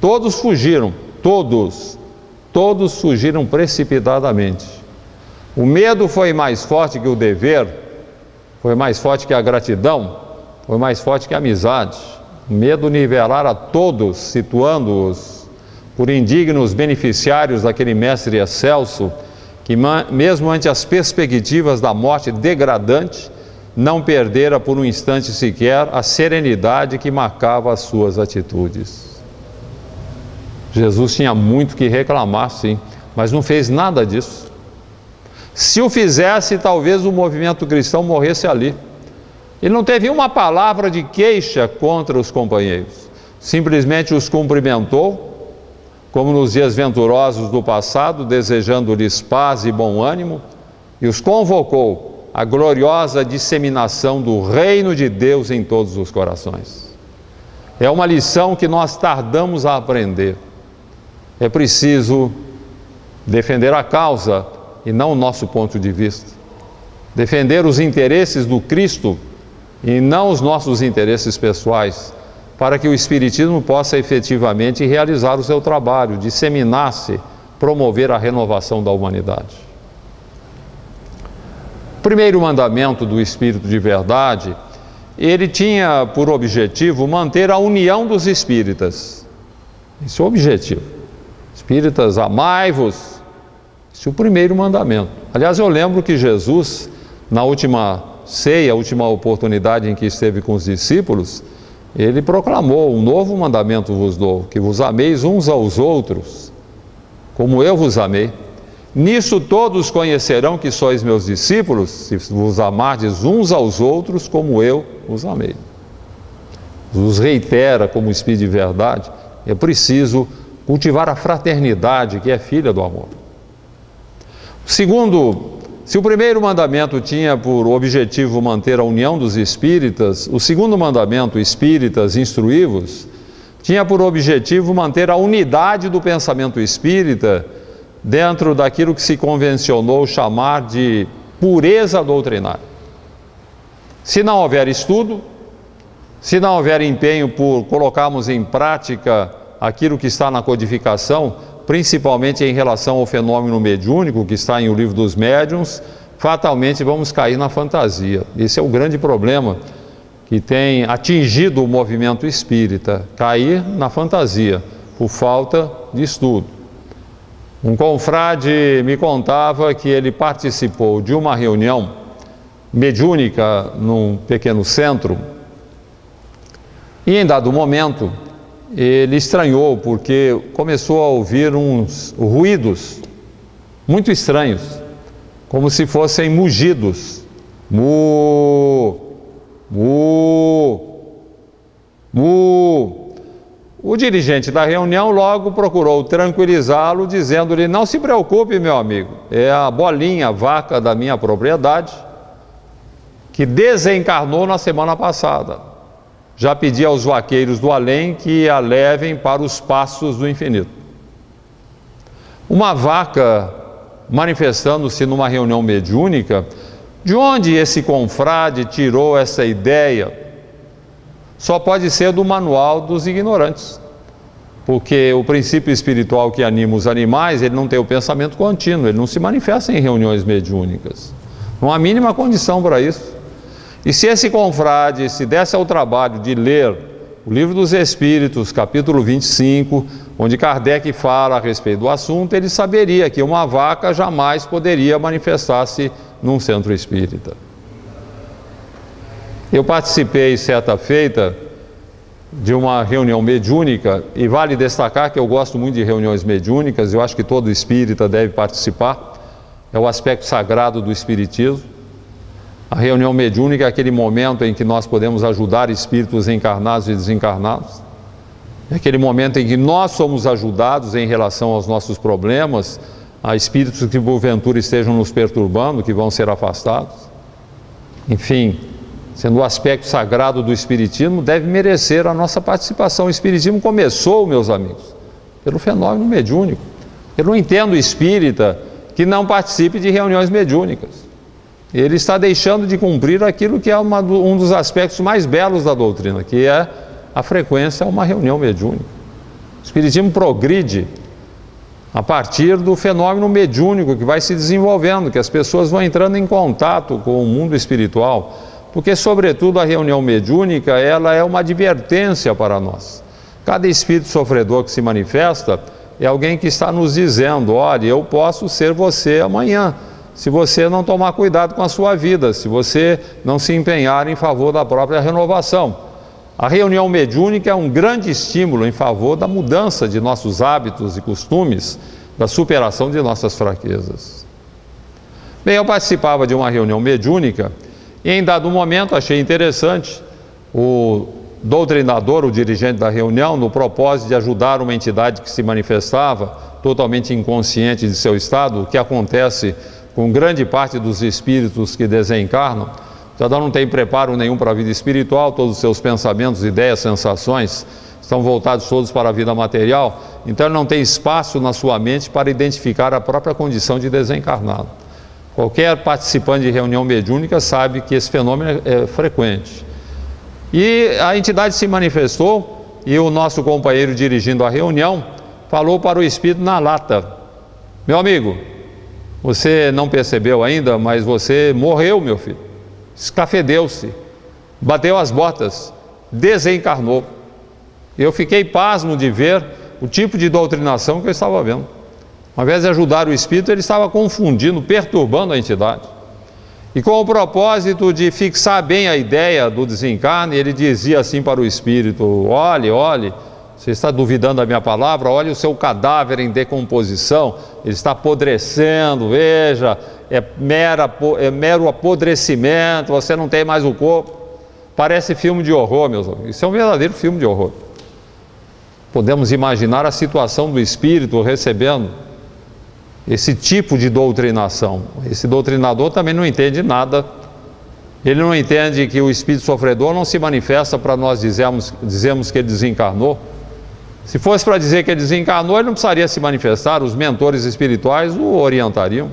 Todos fugiram, todos fugiram precipitadamente. O medo foi mais forte que o dever, foi mais forte que a gratidão, foi mais forte que a amizade. O medo nivelar a todos, situando-os por indignos beneficiários daquele mestre excelso, que mesmo ante as perspectivas da morte degradante, não perdera por um instante sequer a serenidade que marcava as suas atitudes. Jesus tinha muito que reclamar, sim, mas não fez nada disso. Se o fizesse, talvez o movimento cristão morresse ali. Ele não teve uma palavra de queixa contra os companheiros, simplesmente os cumprimentou, como nos dias venturosos do passado, desejando-lhes paz e bom ânimo, e os convocou à gloriosa disseminação do reino de Deus em todos os corações. É uma lição que nós tardamos a aprender. É preciso defender a causa e não o nosso ponto de vista. Defender os interesses do Cristo e não os nossos interesses pessoais, para que o Espiritismo possa efetivamente realizar o seu trabalho, disseminar-se, promover a renovação da humanidade. O primeiro mandamento do Espírito de Verdade, ele tinha por objetivo manter a união dos espíritas. Esse é o objetivo. Espíritas, amai-vos. Esse é o primeiro mandamento. Aliás, eu lembro que Jesus, na última ceia, a última oportunidade em que esteve com os discípulos, ele proclamou: um novo mandamento vos dou, que vos ameis uns aos outros, como eu vos amei. Nisso todos conhecerão que sois meus discípulos, se vos amardes uns aos outros, como eu os amei. Jesus reitera, como Espírito de Verdade, é preciso cultivar a fraternidade, que é filha do amor. Segundo, se o primeiro mandamento tinha por objetivo manter a união dos espíritas, o segundo mandamento, espíritas, instruí-vos, tinha por objetivo manter a unidade do pensamento espírita dentro daquilo que se convencionou chamar de pureza doutrinária. Se não houver estudo, se não houver empenho por colocarmos em prática aquilo que está na codificação, principalmente em relação ao fenômeno mediúnico que está em O Livro dos Médiuns, fatalmente vamos cair na fantasia. Esse é o grande problema que tem atingido o movimento espírita, cair na fantasia, por falta de estudo. Um confrade me contava que ele participou de uma reunião mediúnica num pequeno centro, E em dado momento, ele estranhou, porque começou a ouvir uns ruídos muito estranhos, como se fossem mugidos. Mu, mu, mu. O dirigente da reunião logo procurou tranquilizá-lo, dizendo-lhe: não se preocupe, meu amigo, é a Bolinha, a vaca da minha propriedade, que desencarnou na semana passada. Já pedi aos vaqueiros do além que a levem para os pastos do infinito. Uma vaca manifestando-se numa reunião mediúnica, de onde esse confrade tirou essa ideia? Só pode ser do manual dos ignorantes, porque o princípio espiritual que anima os animais, ele não tem o pensamento contínuo, ele não se manifesta em reuniões mediúnicas, não há mínima condição para isso. E se esse confrade se desse ao trabalho de ler o Livro dos Espíritos, capítulo 25, onde Kardec fala a respeito do assunto, ele saberia que uma vaca jamais poderia manifestar-se num centro espírita. Eu participei certa feita de uma reunião mediúnica, e vale destacar que eu gosto muito de reuniões mediúnicas, eu acho que todo espírita deve participar, é o aspecto sagrado do espiritismo. A reunião mediúnica é aquele momento em que nós podemos ajudar espíritos encarnados e desencarnados. É aquele momento em que nós somos ajudados em relação aos nossos problemas, a espíritos que porventura estejam nos perturbando, que vão ser afastados. Enfim, sendo o aspecto sagrado do espiritismo, deve merecer a nossa participação. O espiritismo começou, meus amigos, pelo fenômeno mediúnico. Eu não entendo espírita que não participe de reuniões mediúnicas. Ele está deixando de cumprir aquilo que é um dos aspectos mais belos da doutrina, que é a frequência a uma reunião mediúnica. O espiritismo progride a partir do fenômeno mediúnico que vai se desenvolvendo, que as pessoas vão entrando em contato com o mundo espiritual, porque, sobretudo, a reunião mediúnica, ela é uma advertência para nós. Cada espírito sofredor que se manifesta é alguém que está nos dizendo: olha, eu posso ser você amanhã, se você não tomar cuidado com a sua vida, se você não se empenhar em favor da própria renovação. A reunião mediúnica é um grande estímulo em favor da mudança de nossos hábitos e costumes, da superação de nossas fraquezas. Bem, eu participava de uma reunião mediúnica e em dado momento achei interessante o doutrinador, o dirigente da reunião, no propósito de ajudar uma entidade que se manifestava totalmente inconsciente de seu estado, o que acontece com grande parte dos espíritos que desencarnam. O cidadão não tem preparo nenhum para a vida espiritual, todos os seus pensamentos, ideias, sensações estão voltados todos para a vida material, então ele não tem espaço na sua mente para identificar a própria condição de desencarnado. Qualquer participante de reunião mediúnica sabe que esse fenômeno é frequente. E a entidade se manifestou e o nosso companheiro dirigindo a reunião falou para o espírito na lata: meu amigo, você não percebeu ainda, mas você morreu, meu filho. Escafedeu-se, bateu as botas, desencarnou. Eu fiquei pasmo de ver o tipo de doutrinação que eu estava vendo. Ao invés de ajudar o espírito, ele estava confundindo, perturbando a entidade. E com o propósito de fixar bem a ideia do desencarne, ele dizia assim para o espírito: olhe, você está duvidando da minha palavra? Olhe o seu cadáver em decomposição, ele está apodrecendo, veja, é mero apodrecimento, você não tem mais o corpo. Parece filme de horror, meus amigos. Isso é um verdadeiro filme de horror. Podemos imaginar a situação do espírito recebendo esse tipo de doutrinação. Esse doutrinador também não entende nada. Ele não entende que o espírito sofredor não se manifesta para nós dizemos que ele desencarnou. Se fosse para dizer que ele desencarnou, ele não precisaria se manifestar, os mentores espirituais o orientariam.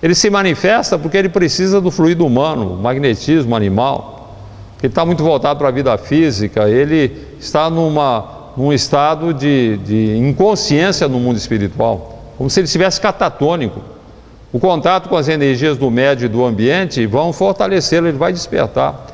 Ele se manifesta porque ele precisa do fluido humano, o magnetismo animal. Ele está muito voltado para a vida física, ele está num estado de inconsciência no mundo espiritual, como se ele estivesse catatônico. O contato com as energias do médio e do ambiente vão fortalecê-lo, ele vai despertar.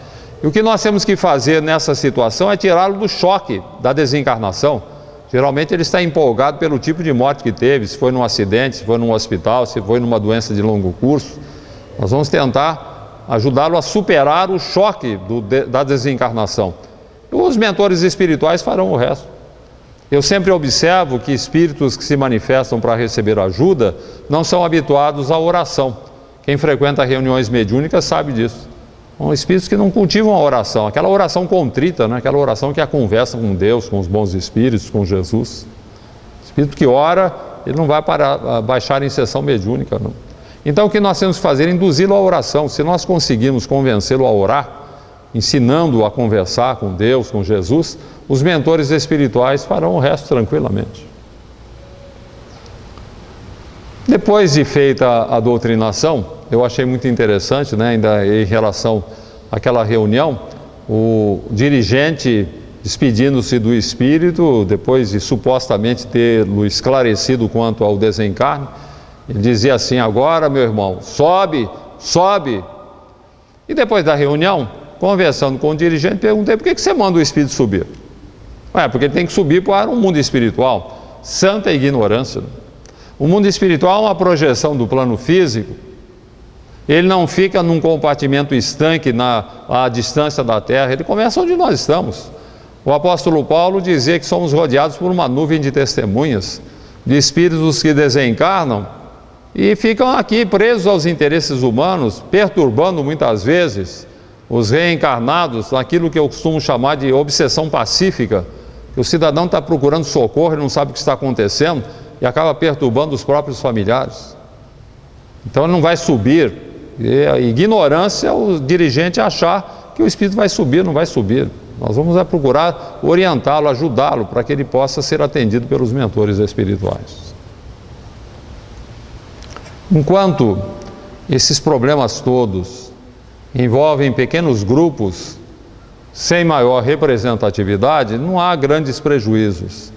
E o que nós temos que fazer nessa situação é tirá-lo do choque da desencarnação. Geralmente ele está empolgado pelo tipo de morte que teve, se foi num acidente, se foi num hospital, se foi numa doença de longo curso. Nós vamos tentar ajudá-lo a superar o choque da desencarnação. Os mentores espirituais farão o resto. Eu sempre observo que espíritos que se manifestam para receber ajuda não são habituados à oração. Quem frequenta reuniões mediúnicas sabe disso. São espíritos que não cultivam a oração, aquela oração contrita, né? Aquela oração que é a conversa com Deus, com os bons espíritos, com Jesus. Espírito que ora, ele não vai baixar em sessão mediúnica, não. Então o que nós temos que fazer é induzi-lo à oração. Se nós conseguirmos convencê-lo a orar, ensinando-o a conversar com Deus, com Jesus, os mentores espirituais farão o resto tranquilamente. Depois de feita a doutrinação, eu achei muito interessante, né, ainda em relação àquela reunião, o dirigente despedindo-se do espírito, depois de supostamente tê-lo esclarecido quanto ao desencarne, ele dizia assim: agora, meu irmão, sobe, sobe. E depois da reunião, conversando com o dirigente, perguntei: por que você manda o espírito subir? Porque ele tem que subir para um mundo espiritual. Santa ignorância. O mundo espiritual é uma projeção do plano físico. Ele não fica num compartimento estanque à distância da Terra, ele começa onde nós estamos. O apóstolo Paulo dizia que somos rodeados por uma nuvem de testemunhas, de espíritos que desencarnam e ficam aqui presos aos interesses humanos, perturbando muitas vezes os reencarnados naquilo que eu costumo chamar de obsessão pacífica. O cidadão está procurando socorro e não sabe o que está acontecendo e acaba perturbando os próprios familiares. Então ele não vai subir. E a ignorância é o dirigente achar que o espírito vai subir, não vai subir. Nós vamos procurar orientá-lo, ajudá-lo, para que ele possa ser atendido pelos mentores espirituais. Enquanto esses problemas todos envolvem pequenos grupos sem maior representatividade, não há grandes prejuízos.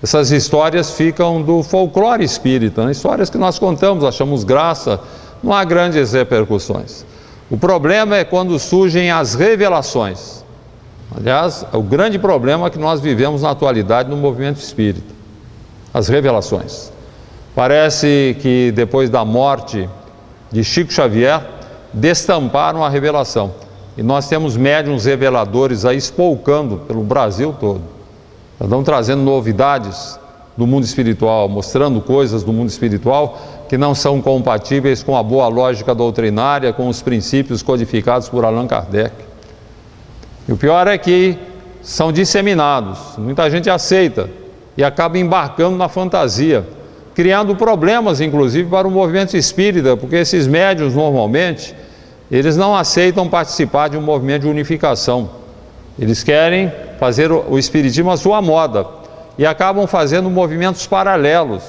Essas histórias ficam do folclore espírita, né? Histórias que nós contamos, achamos graça, não há grandes repercussões. O problema é quando surgem as revelações. Aliás, o grande problema que nós vivemos na atualidade no movimento espírita, as revelações. Parece que depois da morte de Chico Xavier, destamparam a revelação. E nós temos médiuns reveladores aí espolcando pelo Brasil todo. Estão trazendo novidades do mundo espiritual, mostrando coisas do mundo espiritual que não são compatíveis com a boa lógica doutrinária, com os princípios codificados por Allan Kardec. E o pior é que são disseminados, muita gente aceita e acaba embarcando na fantasia, criando problemas inclusive para o movimento espírita, porque esses médiuns normalmente, eles não aceitam participar de um movimento de unificação. Eles querem fazer o espiritismo à sua moda e acabam fazendo movimentos paralelos,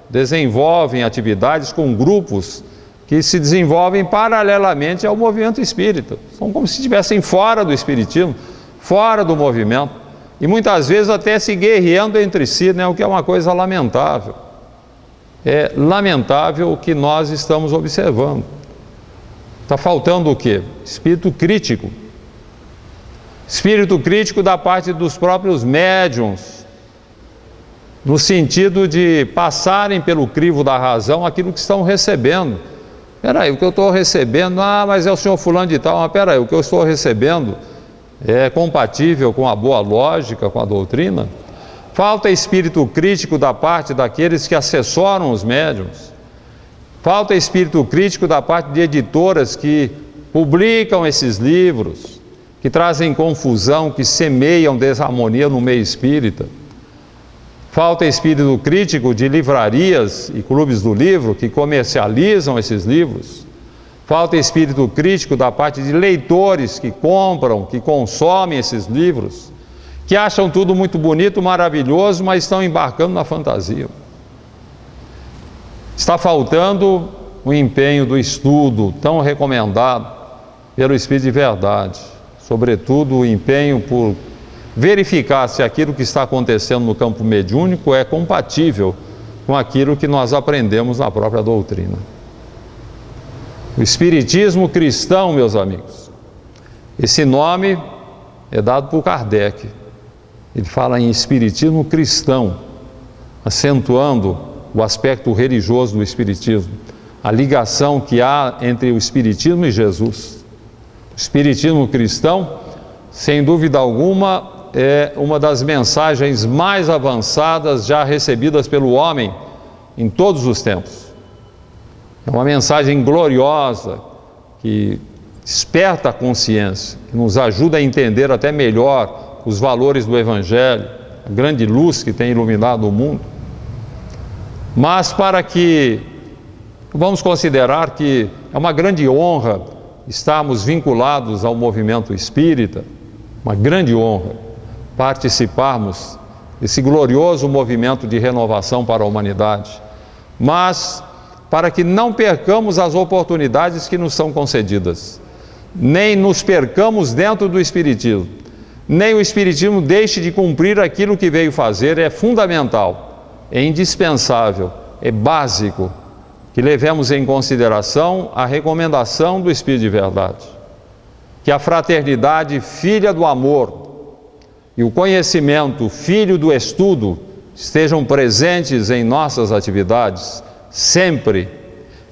desenvolvem atividades com grupos que se desenvolvem paralelamente ao movimento espírita. São como se estivessem fora do espiritismo, fora do movimento, e muitas vezes até se guerreando entre si, né? O que é uma coisa lamentável. É lamentável o que nós estamos observando. Está faltando o quê? Espírito crítico. Espírito crítico da parte dos próprios médiuns, no sentido de passarem pelo crivo da razão aquilo que estão recebendo. Peraí, o que eu estou recebendo, mas é o senhor fulano de tal, mas peraí, o que eu estou recebendo é compatível com a boa lógica, com a doutrina? Falta espírito crítico da parte daqueles que assessoram os médiuns. Falta espírito crítico da parte de editoras que publicam esses livros, que trazem confusão, que semeiam desarmonia no meio espírita. Falta espírito crítico de livrarias e clubes do livro que comercializam esses livros. Falta espírito crítico da parte de leitores que compram, que consomem esses livros, que acham tudo muito bonito, maravilhoso, mas estão embarcando na fantasia. Está faltando o empenho do estudo tão recomendado pelo Espírito de Verdade, sobretudo o empenho por verificar se aquilo que está acontecendo no campo mediúnico é compatível com aquilo que nós aprendemos na própria doutrina. O Espiritismo cristão, meus amigos, esse nome é dado por Kardec. Ele fala em Espiritismo cristão, acentuando o aspecto religioso do Espiritismo, a ligação que há entre o Espiritismo e Jesus. O Espiritismo cristão, sem dúvida alguma, é uma das mensagens mais avançadas já recebidas pelo homem em todos os tempos. É uma mensagem gloriosa que desperta a consciência, que nos ajuda a entender até melhor os valores do Evangelho, a grande luz que tem iluminado o mundo. Mas vamos considerar que é uma grande honra estarmos vinculados ao movimento espírita, uma grande honra participarmos desse glorioso movimento de renovação para a humanidade, mas para que não percamos as oportunidades que nos são concedidas, nem nos percamos dentro do Espiritismo, nem o Espiritismo deixe de cumprir aquilo que veio fazer. É fundamental, é indispensável, é básico que levemos em consideração a recomendação do Espírito de Verdade, que a fraternidade, filha do amor, e o conhecimento, filho do estudo, estejam presentes em nossas atividades, sempre,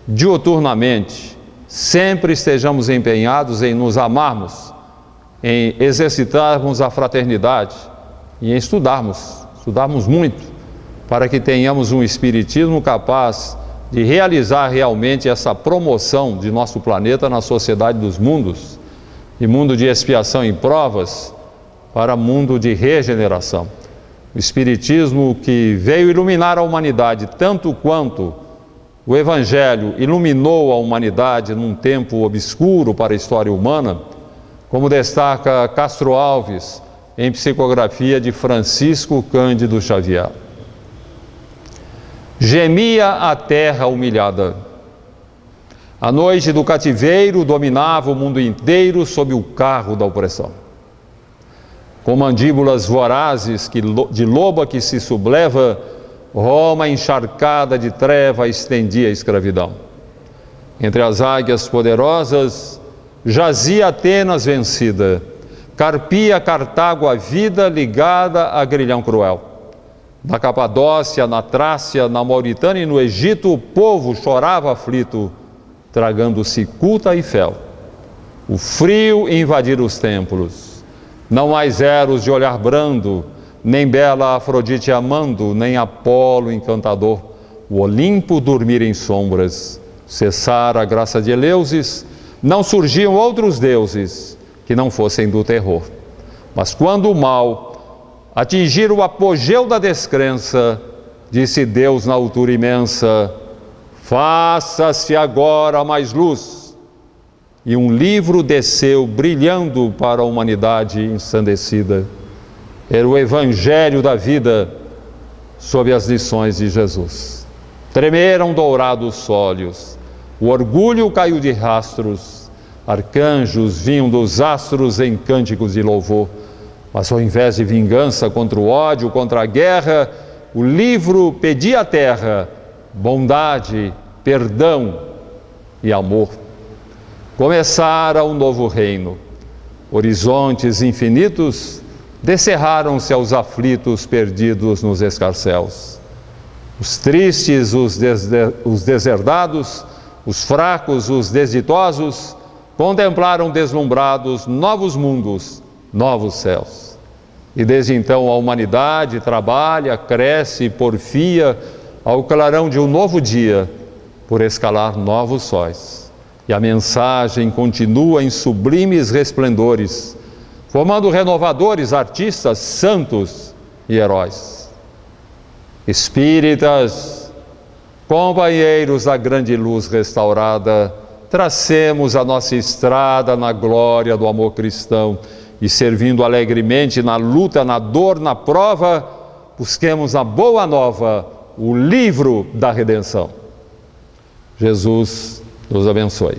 diuturnamente, sempre estejamos empenhados em nos amarmos, em exercitarmos a fraternidade e em estudarmos muito, para que tenhamos um espiritismo capaz de realizar realmente essa promoção de nosso planeta na sociedade dos mundos, de mundo de expiação e provas, para mundo de regeneração. O Espiritismo que veio iluminar a humanidade tanto quanto o Evangelho iluminou a humanidade num tempo obscuro para a história humana, como destaca Castro Alves em psicografia de Francisco Cândido Xavier. Gemia a terra humilhada. A noite do cativeiro dominava o mundo inteiro sob o carro da opressão. Com mandíbulas vorazes de loba que se subleva, Roma encharcada de treva estendia a escravidão. Entre as águias poderosas jazia Atenas vencida, carpia Cartago a vida ligada a grilhão cruel. Na Capadócia, na Trácia, na Mauritânia e no Egito, o povo chorava aflito, tragando cicuta e fel. O frio invadira os templos. Não mais Eros de olhar brando, nem bela Afrodite amando, nem Apolo encantador. O Olimpo dormir em sombras, cessara a graça de Eleusis, não surgiam outros deuses que não fossem do terror. Mas quando o mal atingir o apogeu da descrença, disse Deus na altura imensa: faça-se agora mais luz. E um livro desceu brilhando para a humanidade ensandecida. Era o Evangelho da vida sob as lições de Jesus. Tremeram dourados sólios, o orgulho caiu de rastros, arcanjos vinham dos astros em cânticos de louvor. Mas ao invés de vingança contra o ódio, contra a guerra, o livro pedia à terra bondade, perdão e amor. Começara um novo reino. Horizontes infinitos descerraram-se aos aflitos perdidos nos escarcéus. Os tristes, os deserdados, os fracos, os desditosos, contemplaram deslumbrados novos mundos, novos céus. E desde então a humanidade trabalha, cresce e porfia ao clarão de um novo dia, por escalar novos sóis. E a mensagem continua em sublimes resplendores, formando renovadores, artistas, santos e heróis. Espíritas, companheiros da grande luz restaurada, tracemos a nossa estrada na glória do amor cristão e, servindo alegremente na luta, na dor, na prova, busquemos na boa nova o livro da redenção. Jesus nos abençoe.